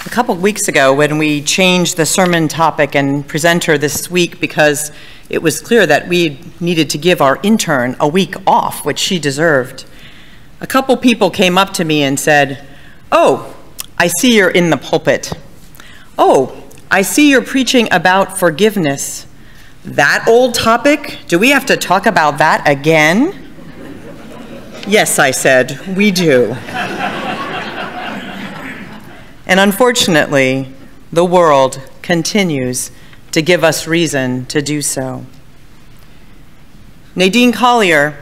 A couple weeks ago, when we changed the sermon topic and presenter this week because it was clear that we needed to give our intern a week off, which she deserved, a couple people came up to me and said, "Oh, I see you're in the pulpit. Oh, I see you're preaching about forgiveness. That old topic? Do we have to talk about that again?" "Yes," I said, "we do." And unfortunately, the world continues to give us reason to do so. Nadine Collier,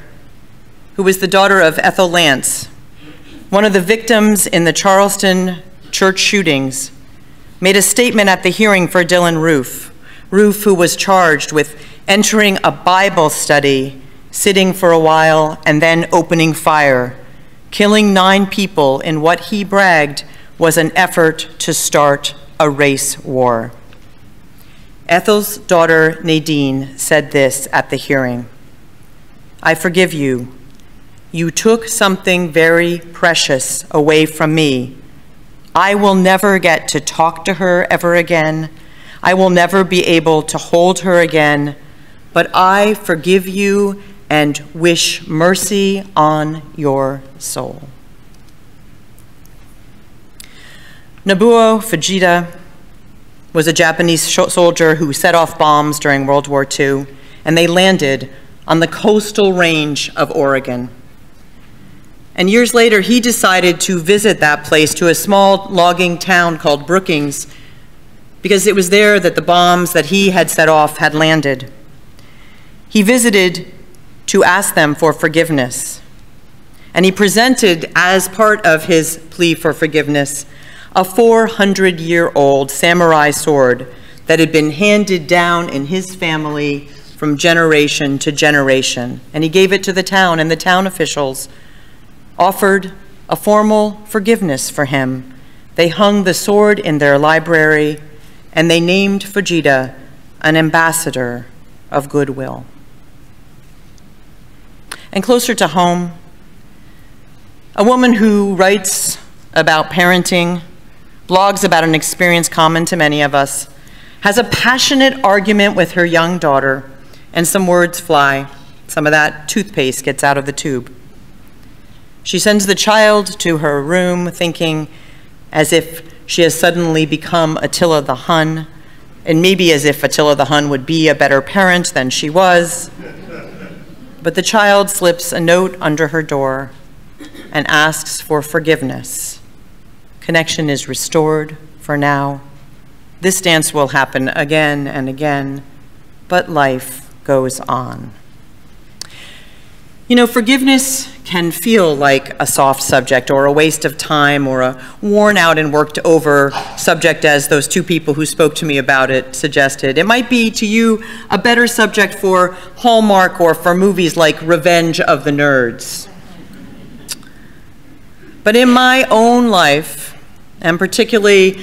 who was the daughter of Ethel Lance, one of the victims in the Charleston church shootings, made a statement at the hearing for Dylan Roof, who was charged with entering a Bible study, sitting for a while, and then opening fire, killing 9 people in what he bragged was an effort to start a race war. Ethel's daughter, Nadine, said this at the hearing: "I forgive you. You took something very precious away from me. I will never get to talk to her ever again. I will never be able to hold her again, but I forgive you and wish mercy on your soul." Nobuo Fujita was a Japanese soldier who set off bombs during World War II, and they landed on the coastal range of Oregon. And years later, he decided to visit that place, to a small logging town called Brookings, because it was there that the bombs that he had set off had landed. He visited to ask them for forgiveness, and he presented, as part of his plea for forgiveness, a 400-year-old samurai sword that had been handed down in his family from generation to generation. And he gave it to the town, and the town officials offered a formal forgiveness for him. They hung the sword in their library, and they named Fujita an ambassador of goodwill. And closer to home, a woman who writes about parenting, blogs about an experience common to many of us, has a passionate argument with her young daughter, and some words fly. Some of that toothpaste gets out of the tube. She sends the child to her room thinking as if she has suddenly become Attila the Hun, and maybe as if Attila the Hun would be a better parent than she was. But the child slips a note under her door and asks for forgiveness. Connection is restored for now. This dance will happen again and again, but life goes on. You know, forgiveness can feel like a soft subject or a waste of time or a worn out and worked over subject, as those 2 people who spoke to me about it suggested. It might be to you a better subject for Hallmark or for movies like Revenge of the Nerds. But in my own life, and particularly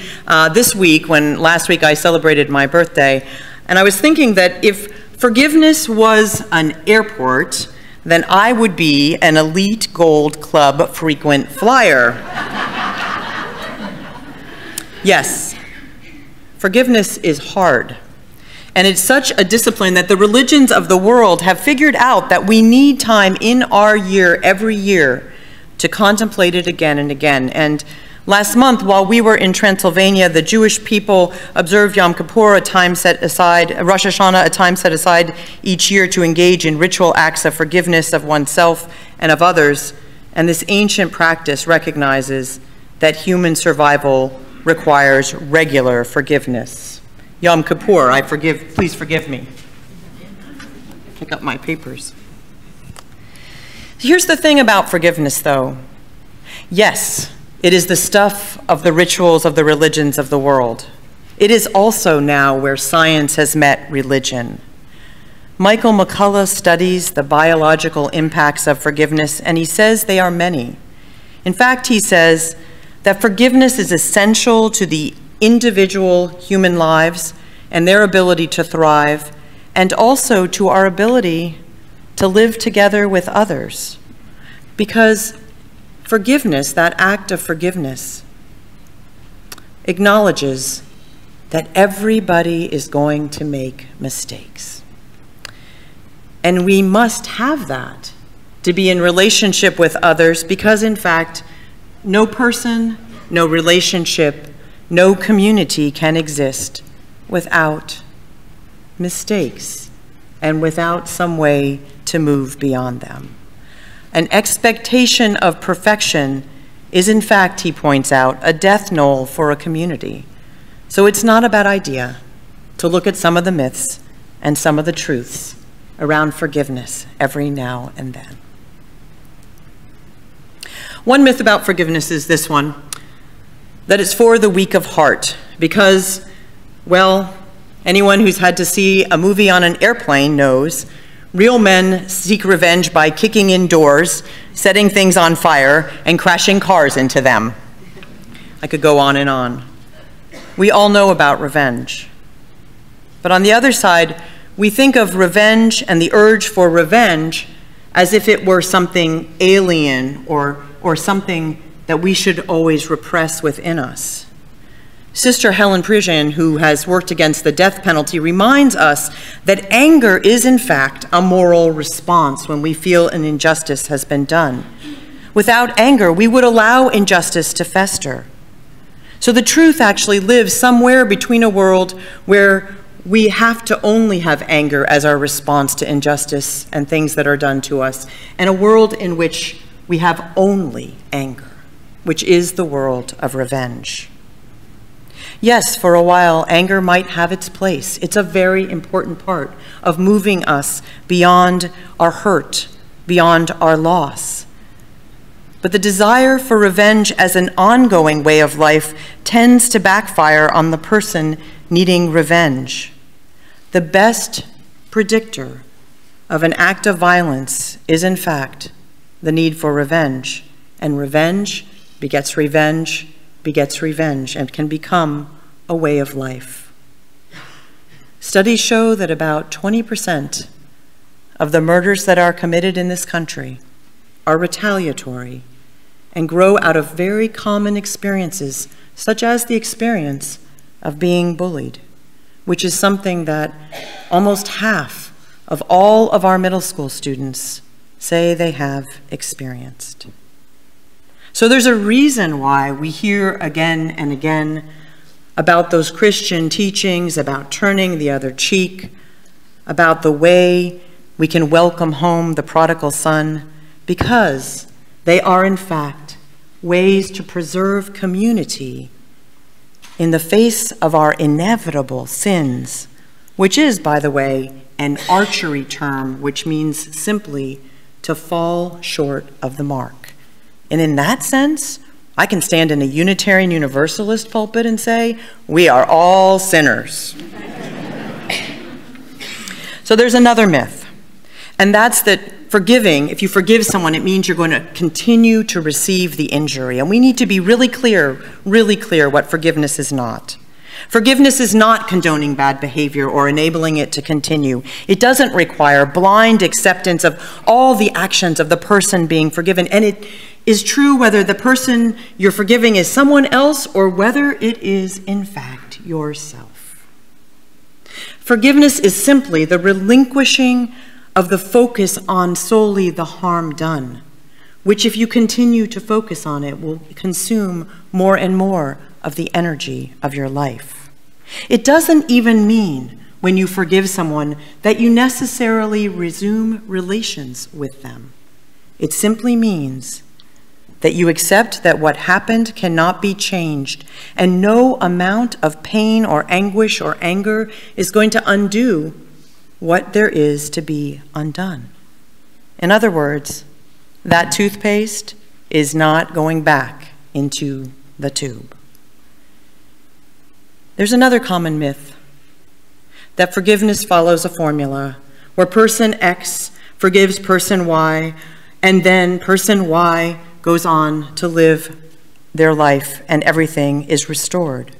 this week, when last week I celebrated my birthday, and I was thinking that if forgiveness was an airport, then I would be an elite Gold Club frequent flyer. Yes, forgiveness is hard. And it's such a discipline that the religions of the world have figured out that we need time in our year, every year, to contemplate it again and again. And last month, while we were in Transylvania, the Jewish people observed Yom Kippur, a time set aside, Rosh Hashanah, a time set aside each year to engage in ritual acts of forgiveness of oneself and of others. And this ancient practice recognizes that human survival requires regular forgiveness. Yom Kippur, please forgive me. Pick up my papers. Here's the thing about forgiveness, though. Yes, it is the stuff of the rituals of the religions of the world. It is also now where science has met religion. Michael McCullough studies the biological impacts of forgiveness, and he says they are many. In fact, he says that forgiveness is essential to the individual human lives and their ability to thrive, and also to our ability to live together with others. Because forgiveness, that act of forgiveness, acknowledges that everybody is going to make mistakes. And we must have that to be in relationship with others because, in fact, no person, no relationship, no community can exist without mistakes and without some way to move beyond them. An expectation of perfection is, in fact, he points out, a death knell for a community. So it's not a bad idea to look at some of the myths and some of the truths around forgiveness every now and then. One myth about forgiveness is this one, that it's for the weak of heart, because, well, anyone who's had to see a movie on an airplane knows real men seek revenge by kicking in doors, setting things on fire, and crashing cars into them. I could go on and on. We all know about revenge. But on the other side, we think of revenge and the urge for revenge as if it were something alien or something that we should always repress within us. Sister Helen Prigin, who has worked against the death penalty, reminds us that anger is, in fact, a moral response when we feel an injustice has been done. Without anger, we would allow injustice to fester. So the truth actually lives somewhere between a world where we have to only have anger as our response to injustice and things that are done to us, and a world in which we have only anger, which is the world of revenge. Yes, for a while, anger might have its place. It's a very important part of moving us beyond our hurt, beyond our loss. But the desire for revenge as an ongoing way of life tends to backfire on the person needing revenge. The best predictor of an act of violence is, in fact, the need for revenge. And revenge begets revenge, begets revenge, and can become a way of life. Studies show that about 20% of the murders that are committed in this country are retaliatory and grow out of very common experiences, such as the experience of being bullied, which is something that almost half of all of our middle school students say they have experienced. So there's a reason why we hear again and again about those Christian teachings, about turning the other cheek, about the way we can welcome home the prodigal son, because they are, in fact, ways to preserve community in the face of our inevitable sins, which is, by the way, an archery term, which means simply to fall short of the mark. And in that sense, I can stand in a Unitarian Universalist pulpit and say, we are all sinners. So there's another myth, and that's that forgiving, if you forgive someone, it means you're going to continue to receive the injury. And we need to be really clear what forgiveness is not. Forgiveness is not condoning bad behavior or enabling it to continue. It doesn't require blind acceptance of all the actions of the person being forgiven. And it is true whether the person you're forgiving is someone else or whether it is, in fact, yourself. Forgiveness is simply the relinquishing of the focus on solely the harm done, which, if you continue to focus on it, will consume more and more of the energy of your life. It doesn't even mean, when you forgive someone, that you necessarily resume relations with them. It simply means that you accept that what happened cannot be changed, and no amount of pain or anguish or anger is going to undo what there is to be undone. In other words, that toothpaste is not going back into the tube. There's another common myth, that forgiveness follows a formula where person X forgives person Y, and then person Y goes on to live their life and everything is restored.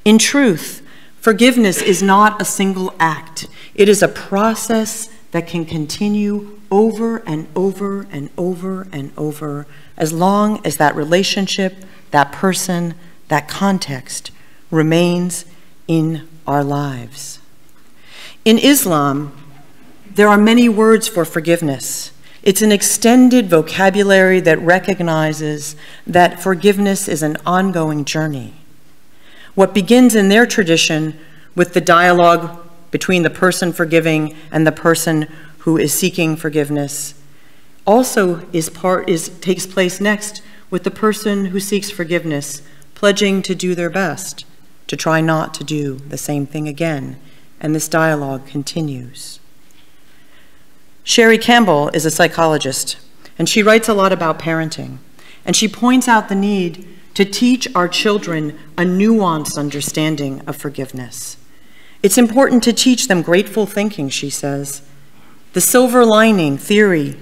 In truth, forgiveness is not a single act. It is a process that can continue over and over and over and over, as long as that relationship, that person, that context, remains in our lives. In Islam, there are many words for forgiveness. It's an extended vocabulary that recognizes that forgiveness is an ongoing journey. What begins in their tradition with the dialogue between the person forgiving and the person who is seeking forgiveness also takes place next with the person who seeks forgiveness, pledging to do their best to try not to do the same thing again, and this dialogue continues. Sherry Campbell is a psychologist, and she writes a lot about parenting, and she points out the need to teach our children a nuanced understanding of forgiveness. It's important to teach them grateful thinking, she says, the silver lining theory,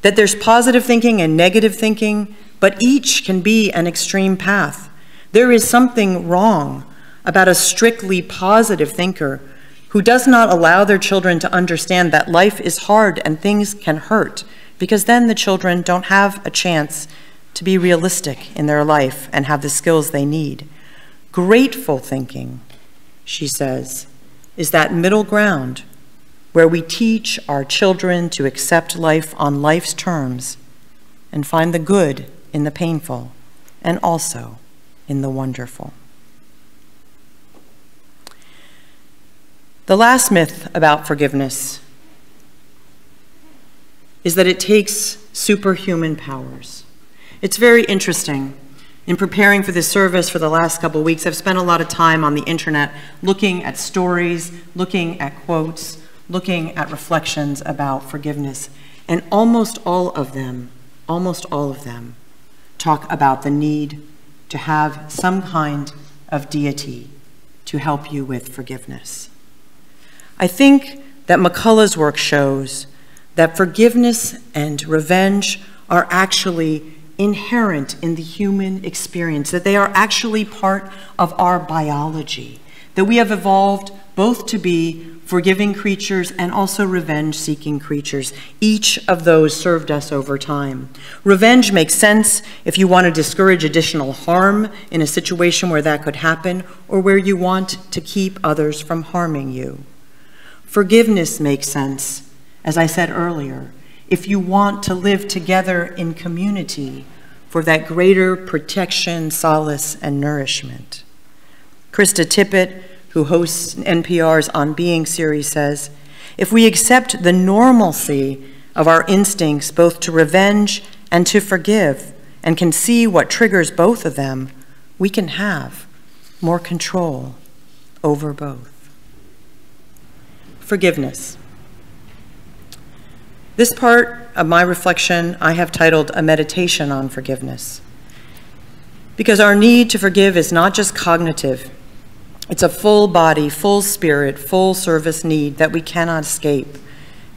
that there's positive thinking and negative thinking, but each can be an extreme path. There is something wrong about a strictly positive thinker who does not allow their children to understand that life is hard and things can hurt, because then the children don't have a chance to be realistic in their life and have the skills they need. Grateful thinking, she says, is that middle ground where we teach our children to accept life on life's terms and find the good in the painful and also in the wonderful. The last myth about forgiveness is that it takes superhuman powers. It's very interesting. In preparing for this service for the last couple of weeks, I've spent a lot of time on the internet looking at stories, looking at quotes, looking at reflections about forgiveness, and almost all of them talk about the need to have some kind of deity to help you with forgiveness. I think that McCullough's work shows that forgiveness and revenge are actually inherent in the human experience, that they are actually part of our biology, that we have evolved both to be forgiving creatures and also revenge-seeking creatures. Each of those served us over time. Revenge makes sense if you want to discourage additional harm in a situation where that could happen or where you want to keep others from harming you. Forgiveness makes sense, as I said earlier, if you want to live together in community for that greater protection, solace, and nourishment. Krista Tippett, who hosts NPR's On Being series, says, if we accept the normalcy of our instincts both to revenge and to forgive and can see what triggers both of them, we can have more control over both. Forgiveness. This part of my reflection I have titled A Meditation on Forgiveness, because our need to forgive is not just cognitive. It's a full body, full spirit, full service need that we cannot escape.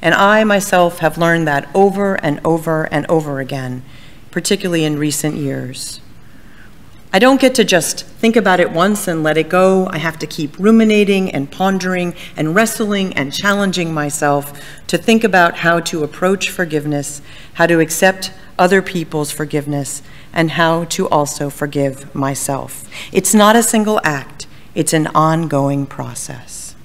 And I myself have learned that over and over and over again, particularly in recent years. I don't get to just think about it once and let it go. I have to keep ruminating and pondering and wrestling and challenging myself to think about how to approach forgiveness, how to accept other people's forgiveness, and how to also forgive myself. It's not a single act. It's an ongoing process.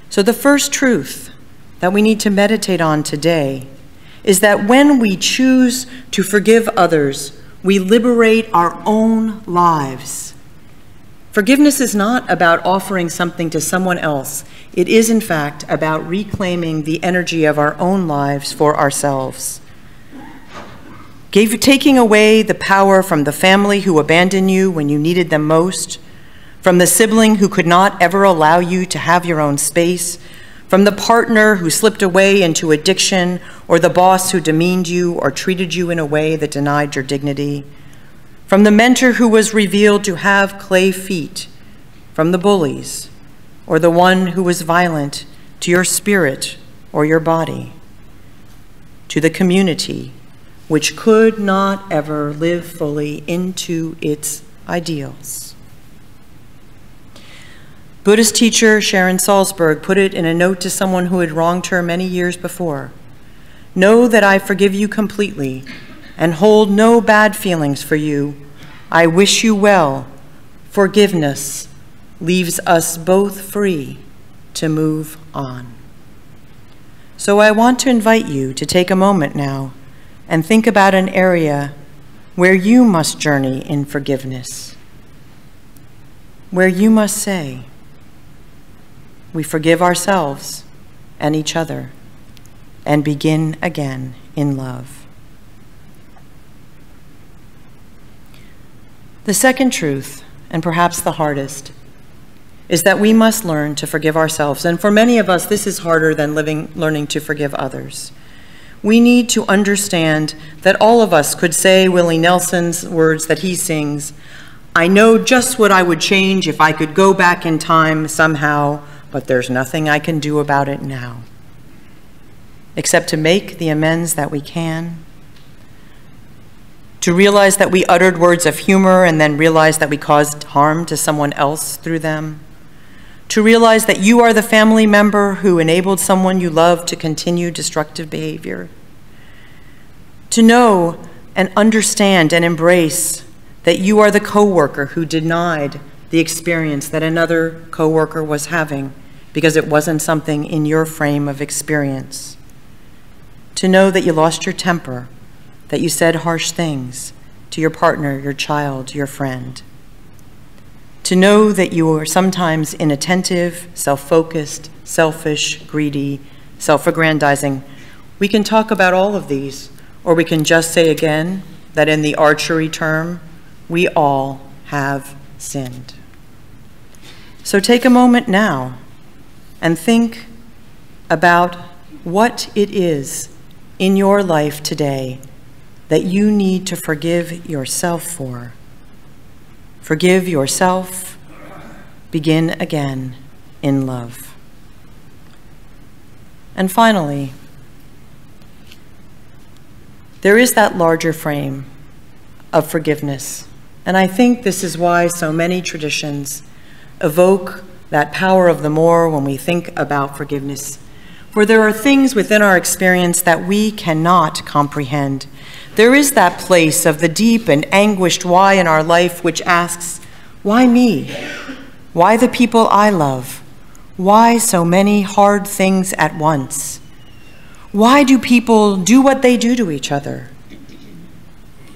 So the first truth that we need to meditate on today is that when we choose to forgive others, we liberate our own lives. Forgiveness is not about offering something to someone else. It is, in fact, about reclaiming the energy of our own lives for ourselves. Taking away the power from the family who abandoned you when you needed them most, from the sibling who could not ever allow you to have your own space, from the partner who slipped away into addiction, or the boss who demeaned you or treated you in a way that denied your dignity, from the mentor who was revealed to have clay feet, from the bullies, or the one who was violent to your spirit or your body, to the community which could not ever live fully into its ideals. Buddhist teacher Sharon Salzberg put it in a note to someone who had wronged her many years before. Know that I forgive you completely and hold no bad feelings for you. I wish you well, Forgiveness leaves us both free to move on. So I want to invite you to take a moment now and think about an area where you must journey in forgiveness, where you must say, we forgive ourselves and each other and begin again in love. The second truth, and perhaps the hardest, is that we must learn to forgive ourselves. And for many of us, this is harder than learning to forgive others. We need to understand that all of us could say Willie Nelson's words that he sings, "I know just what I would change if I could go back in time somehow, but there's nothing I can do about it now, except to make the amends that we can, to realize that we uttered words of humor and then realize that we caused harm to someone else through them, to realize that you are the family member who enabled someone you love to continue destructive behavior, to know and understand and embrace that you are the coworker who denied the experience that another coworker was having because it wasn't something in your frame of experience, to know that you lost your temper, that you said harsh things to your partner, your child, your friend. To know that you are sometimes inattentive, self-focused, selfish, greedy, self-aggrandizing. We can talk about all of these, or we can just say again that in the archery term, we all have sinned. So take a moment now and think about what it is in your life today that you need to forgive yourself for. Forgive yourself, begin again in love. And finally, there is that larger frame of forgiveness. And I think this is why so many traditions evoke that power of the more when we think about forgiveness. For there are things within our experience that we cannot comprehend. There is that place of the deep and anguished why in our life which asks, why me? Why the people I love? Why so many hard things at once? Why do people do what they do to each other?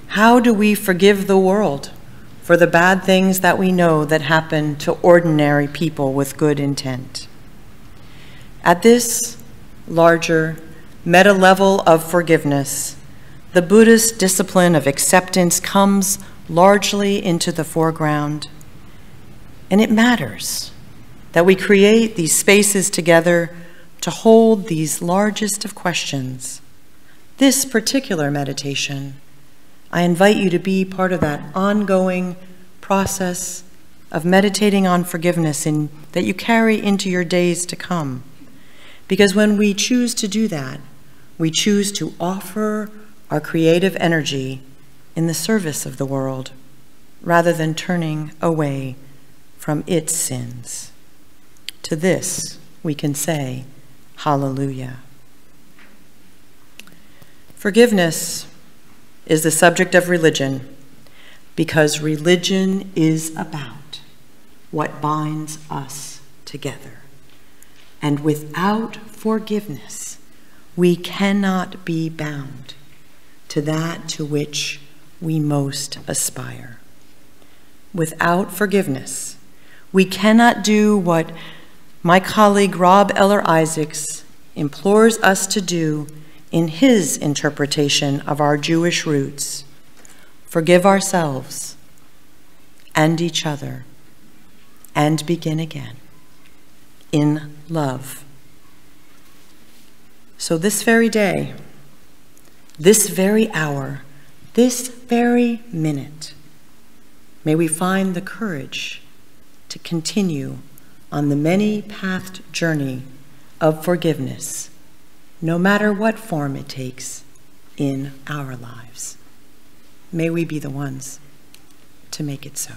How do we forgive the world for the bad things that we know that happen to ordinary people with good intent? At this larger meta level of forgiveness, the Buddhist discipline of acceptance comes largely into the foreground. And it matters that we create these spaces together to hold these largest of questions. This particular meditation, I invite you to be part of that ongoing process of meditating on forgiveness that you carry into your days to come. Because when we choose to do that, we choose to offer our creative energy in the service of the world, rather than turning away from its sins. To this, we can say, Hallelujah. Forgiveness is the subject of religion because religion is about what binds us together. And without forgiveness, we cannot be bound to that to which we most aspire. Without forgiveness, we cannot do what my colleague Rob Eller Isaacs implores us to do in his interpretation of our Jewish roots: forgive ourselves and each other and begin again in love. So this very day, this very hour, this very minute, may we find the courage to continue on the many-pathed journey of forgiveness, no matter what form it takes in our lives. May we be the ones to make it so.